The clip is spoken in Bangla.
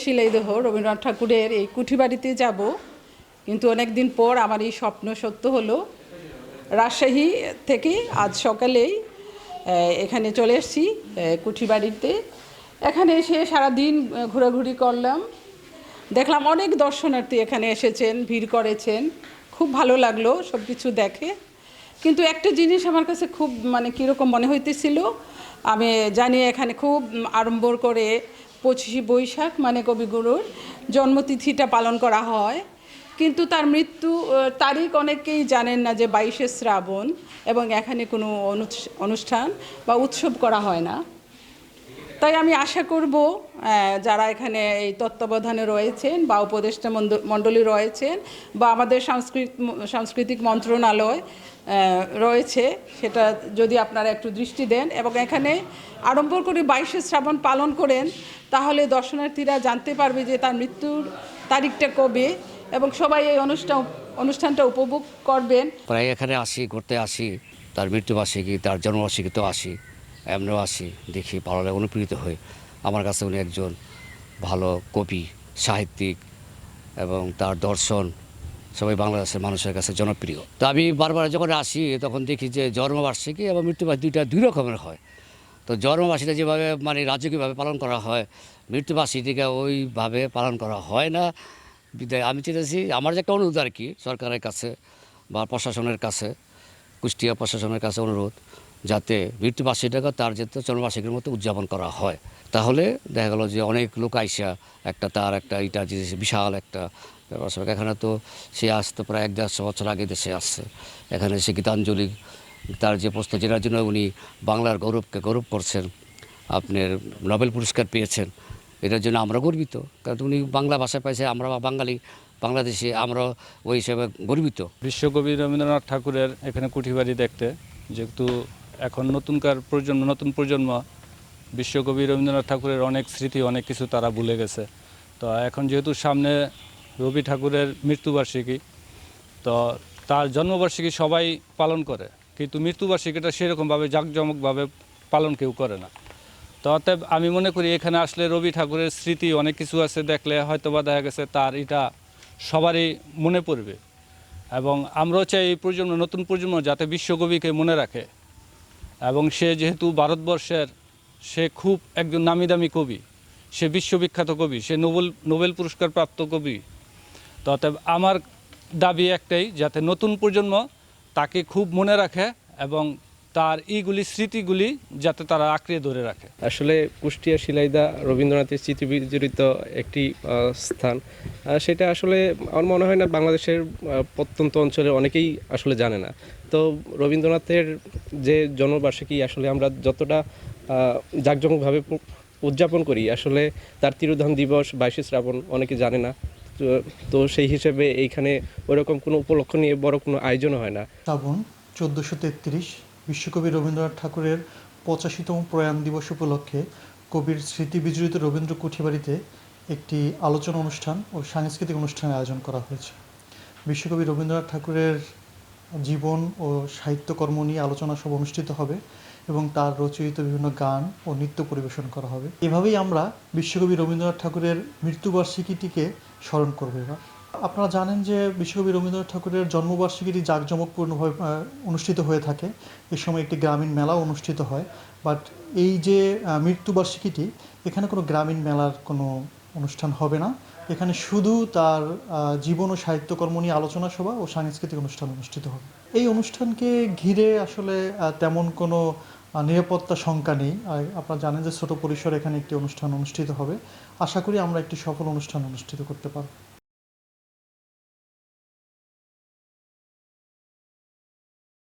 শিলাইদহ রবীন্দ্রনাথ ঠাকুরের এই কুঠিবাড়িতে যাব, কিন্তু অনেক দিন পর আমার এই স্বপ্ন সত্য হলো। রাজশাহী থেকে আজ সকালেই এখানে চলে এসেছি কুঠিবাড়িতে। এখানে এসে সারাদিন ঘোরাঘুরি করলাম, দেখলাম অনেক দর্শনার্থী এখানে এসেছেন, ভিড় করেছেন, খুব ভালো লাগলো সব কিছু দেখে। কিন্তু একটা জিনিস আমার কাছে খুব কীরকম মনে হইতেছিল, আমি জানি এখানে খুব আড়ম্বর করে 25শে বৈশাখ কবিগুরুর জন্মতিথিটা পালন করা হয়, কিন্তু তার মৃত্যু তারিখ অনেকেই জানেন না যে 22শে শ্রাবণ, এবং এখানে কোনো অনুষ্ঠান বা উৎসব করা হয় না। তাই আমি আশা করব যারা এখানে এই তত্ত্বাবধানে রয়েছেন বা উপদেষ্টা মণ্ডলী রয়েছেন বা আমাদের সাংস্কৃতিক মন্ত্রণালয় রয়েছে, সেটা যদি আপনারা একটু দৃষ্টি দেন এবং এখানে আড়ম্বর করে 22শে শ্রাবণ পালন করেন, তাহলে দর্শনার্থীরা জানতে পারবে যে তার মৃত্যুর তারিখটা কবে, এবং সবাই এই অনুষ্ঠানটা উপভোগ করবেন। প্রায় এখানে আসি, ঘুরতে আসি, তার মৃত্যুবার্ষিকী, তার জন্মবার্ষিকী তো আসি, এমনিও আসি, দেখি, ভালো লাগে, অনুপ্রেরিত হই। আমার কাছে উনি একজন ভালো কবি, সাহিত্যিক, এবং তার দর্শন সবাই বাংলাদেশের মানুষের কাছে জনপ্রিয়। তো আমি বারবার যখন আসি তখন দেখি যে জন্মবার্ষিকী এবং মৃত্যুবার্ষিকী দুই রকমের হয়। তো জন্মবার্ষিকীটা যেভাবে রাজকীয়ভাবে পালন করা হয়, মৃত্যুবার্ষিকীটা ওইভাবে পালন করা হয় না। বিদায় আমি চেয়েছি, আমার যে একটা অনুরোধ আর কি সরকারের কাছে বা প্রশাসনের কাছে, কুষ্টিয়া প্রশাসনের কাছে অনুরোধ, যাতে মৃত্যুবার্ষিকীটাকে তার যেতে জন্মবার্ষিকীর মতো উদযাপন করা হয়। তাহলে দেখা গেল যে অনেক লোক আইসা তার একটা এটা যে বিশাল একটা ব্যাপার। এখানে তো সে আসতো প্রায় 150 বছর আগে দেশে আসছে। এখানে সে গীতাঞ্জলি, তার যে প্রশ্ন যেটার জন্য উনি বাংলার গৌরবকে গৌরব করছেন, আপনার নোবেল পুরস্কার পেয়েছেন, এটার জন্য আমরা গর্বিত। কারণ উনি বাংলা ভাষায় পাইছে, আমরা বাঙালি, বাংলাদেশে আমরা ওই হিসেবে গর্বিত। বিশ্বকবি রবীন্দ্রনাথ ঠাকুরের এখানে কুঠিবাড়ি দেখতে, যেহেতু এখন নতুন প্রজন্ম বিশ্বকবি রবীন্দ্রনাথ ঠাকুরের অনেক স্মৃতি, অনেক কিছু তারা ভুলে গেছে। তো এখন যেহেতু সামনে রবি ঠাকুরের মৃত্যুবার্ষিকী, তো তার জন্মবার্ষিকী সবাই পালন করে, কিন্তু মৃত্যুবার্ষিকীটা সেরকমভাবে জাঁকজমকভাবে পালন কেউ করে না। তো অতএব আমি মনে করি এখানে আসলে রবি ঠাকুরের স্মৃতি অনেক কিছু আছে, দেখলে হয়তো বা দেখা গেছে তার এটা সবারই মনে পড়বে। এবং আমরাও চাই এই নতুন প্রজন্ম যাতে বিশ্বকবিকে মনে রাখে। এবং সে যেহেতু ভারতবর্ষের, সে খুব একজন নামি দামি কবি, সে বিশ্ববিখ্যাত কবি, সে নোবেল পুরস্কার প্রাপ্ত কবি। তো অতএব আমার দাবি একটাই, যাতে নতুন প্রজন্ম তাকে খুব মনে রাখে এবং তার স্মৃতিগুলি যাতে তারা আঁকড়ে ধরে রাখে। আসলে কুষ্টিয়া শিলাইদহ রবীন্দ্রনাথের স্মৃতি বিজড়িত একটি স্থান। সেটা আসলে আমার মনে হয় না বাংলাদেশের প্রত্যন্ত অঞ্চলে অনেকেই আসলে জানে না। তো রবীন্দ্রনাথের যে জন্মবার্ষিকী আসলে আমরা যতটা জাঁকজমকভাবে উদযাপন করি, আসলে তার তিরোধান দিবস 22শে শ্রাবণ অনেকে জানে না। তো সেই হিসেবে এইখানে ওরকম কোনো উপলক্ষ নিয়ে বড় কোনো আয়োজনও হয় না। শ্রাবণ 1433 বিশ্বকবি রবীন্দ্রনাথ ঠাকুরের 85তম প্রয়াণ দিবস উপলক্ষে কবির স্মৃতি বিজড়িত রবীন্দ্র কুঠিবাড়িতে একটি আলোচনা অনুষ্ঠান ও সাংস্কৃতিক অনুষ্ঠানের আয়োজন করা হয়েছে। বিশ্বকবি রবীন্দ্রনাথ ঠাকুরের জীবন ও সাহিত্যকর্ম নিয়ে আলোচনা সভা অনুষ্ঠিত হবে এবং তার রচিত বিভিন্ন গান ও নৃত্য পরিবেশন করা হবে। এভাবেই আমরা বিশ্বকবি রবীন্দ্রনাথ ঠাকুরের মৃত্যুবার্ষিকীটিকে স্মরণ করব। এবার আপনারা জানেন যে বিশ্বকবি রবীন্দ্রনাথ ঠাকুরের জন্মবার্ষিকীটি জাঁকজমকপূর্ণভাবে অনুষ্ঠিত হয়ে থাকে। এ সময় একটি গ্রামীণ মেলাও অনুষ্ঠিত হয়। বাট এই যে মৃত্যুবার্ষিকীটি, এখানে কোনো গ্রামীণ মেলার কোনো অনুষ্ঠান হবে না। এখানে শুধু তার জীবন ও সাহিত্যকর্ম নিয়ে আলোচনা সভা ও সাংস্কৃতিক অনুষ্ঠান অনুষ্ঠিত হবে। এই অনুষ্ঠানকে ঘিরে আসলে তেমন কোনো নিরাপত্তা শঙ্কা নেই। আপনারা জানেন যে ছোট পরিসরে এখানে একটি অনুষ্ঠান অনুষ্ঠিত হবে। আশা করি আমরা একটি সফল অনুষ্ঠান অনুষ্ঠিত করতে পারব।